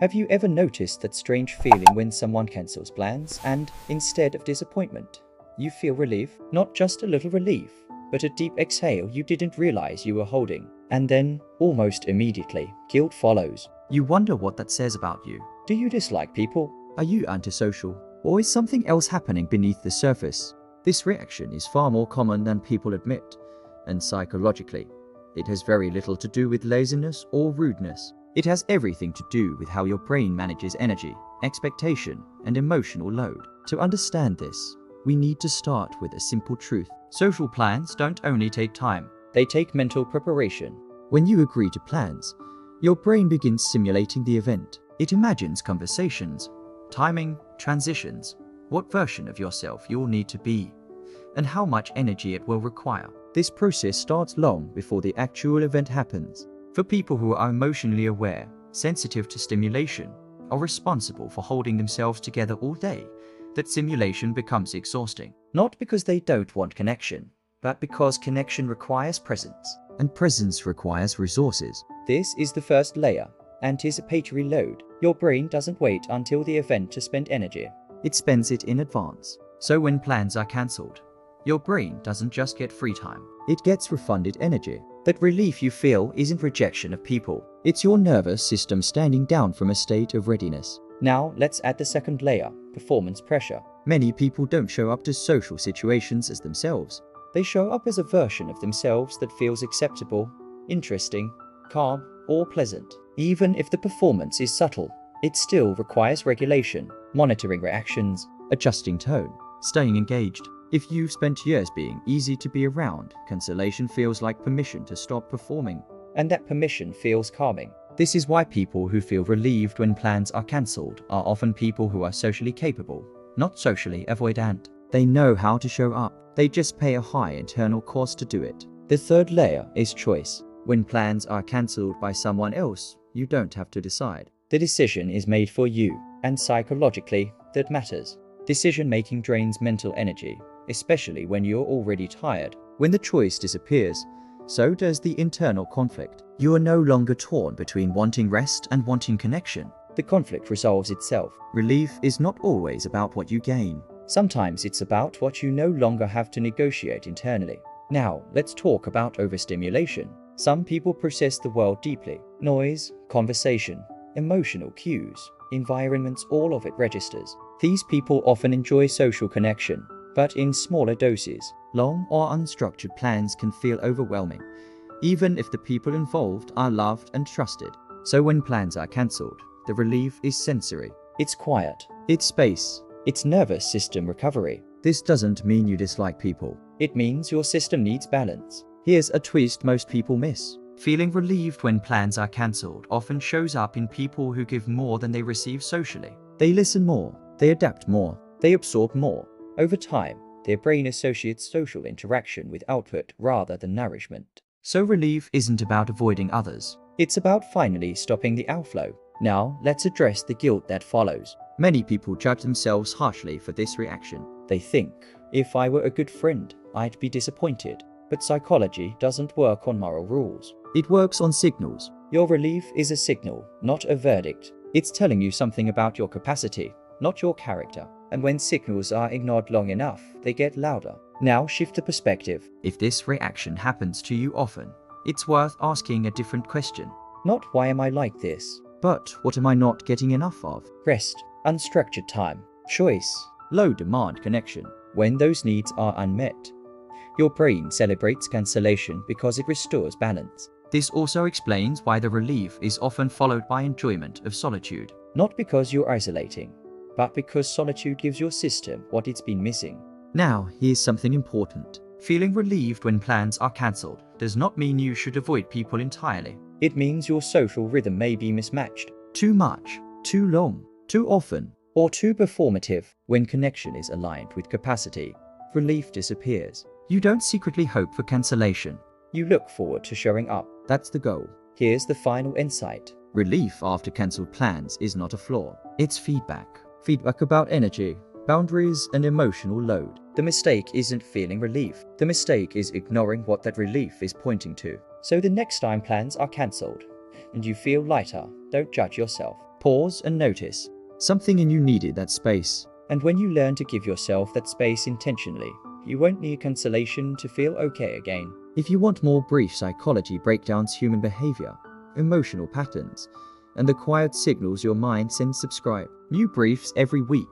Have you ever noticed that strange feeling when someone cancels plans and, instead of disappointment, you feel relief? Not just a little relief, but a deep exhale you didn't realize you were holding. And then, almost immediately, guilt follows. You wonder what that says about you. Do you dislike people? Are you antisocial? Or is something else happening beneath the surface? This reaction is far more common than people admit, and psychologically, it has very little to do with laziness or rudeness. It has everything to do with how your brain manages energy, expectation, and emotional load. To understand this, we need to start with a simple truth. Social plans don't only take time, they take mental preparation. When you agree to plans, your brain begins simulating the event. It imagines conversations, timing, transitions, what version of yourself you'll need to be, and how much energy it will require. This process starts long before the actual event happens. For people who are emotionally aware, sensitive to stimulation, or responsible for holding themselves together all day, that simulation becomes exhausting. Not because they don't want connection, but because connection requires presence, and presence requires resources. This is the first layer, anticipatory load. Your brain doesn't wait until the event to spend energy. It spends it in advance. So when plans are cancelled, your brain doesn't just get free time, it gets refunded energy. That relief you feel isn't rejection of people. It's your nervous system standing down from a state of readiness. Now let's add the second layer, performance pressure. Many people don't show up to social situations as themselves. They show up as a version of themselves that feels acceptable, interesting, calm, or pleasant. Even if the performance is subtle, it still requires regulation, monitoring reactions, adjusting tone, staying engaged. If you've spent years being easy to be around, cancellation feels like permission to stop performing. And that permission feels calming. This is why people who feel relieved when plans are cancelled are often people who are socially capable, not socially avoidant. They know how to show up. They just pay a high internal cost to do it. The third layer is choice. When plans are cancelled by someone else, you don't have to decide. The decision is made for you, and psychologically, that matters. Decision-making drains mental energy, especially when you're already tired. When the choice disappears, so does the internal conflict. You are no longer torn between wanting rest and wanting connection. The conflict resolves itself. Relief is not always about what you gain. Sometimes it's about what you no longer have to negotiate internally. Now, let's talk about overstimulation. Some people process the world deeply. Noise, conversation, emotional cues, environments, all of it registers. These people often enjoy social connection, but in smaller doses. Long or unstructured plans can feel overwhelming, even if the people involved are loved and trusted. So when plans are cancelled, the relief is sensory. It's quiet. It's space. It's nervous system recovery. This doesn't mean you dislike people. It means your system needs balance. Here's a twist most people miss. Feeling relieved when plans are cancelled often shows up in people who give more than they receive socially. They listen more. They adapt more. They absorb more. Over time, their brain associates social interaction with output rather than nourishment. So relief isn't about avoiding others. It's about finally stopping the outflow. Now, let's address the guilt that follows. Many people judge themselves harshly for this reaction. They think, if I were a good friend, I'd be disappointed. But psychology doesn't work on moral rules. It works on signals. Your relief is a signal, not a verdict. It's telling you something about your capacity, not your character. And when signals are ignored long enough, they get louder. Now shift the perspective. If this reaction happens to you often, it's worth asking a different question. Not why am I like this, but what am I not getting enough of? Rest, unstructured time, choice, low demand connection. When those needs are unmet, your brain celebrates cancellation because it restores balance. This also explains why the relief is often followed by enjoyment of solitude. Not because you're isolating, but because solitude gives your system what it's been missing. Now, here's something important. Feeling relieved when plans are cancelled does not mean you should avoid people entirely. It means your social rhythm may be mismatched. Too much, too long, too often, or too performative. When connection is aligned with capacity, relief disappears. You don't secretly hope for cancellation. You look forward to showing up. That's the goal. Here's the final insight. Relief after cancelled plans is not a flaw. It's feedback. Feedback about energy, boundaries, and emotional load. The mistake isn't feeling relief. The mistake is ignoring what that relief is pointing to. So the next time plans are cancelled and you feel lighter, don't judge yourself. Pause and notice. Something in you needed that space. And when you learn to give yourself that space intentionally, you won't need consolation to feel okay again. If you want more brief psychology breakdowns, human behavior, emotional patterns, and the quiet signals your mind sends, subscribe. New briefs every week.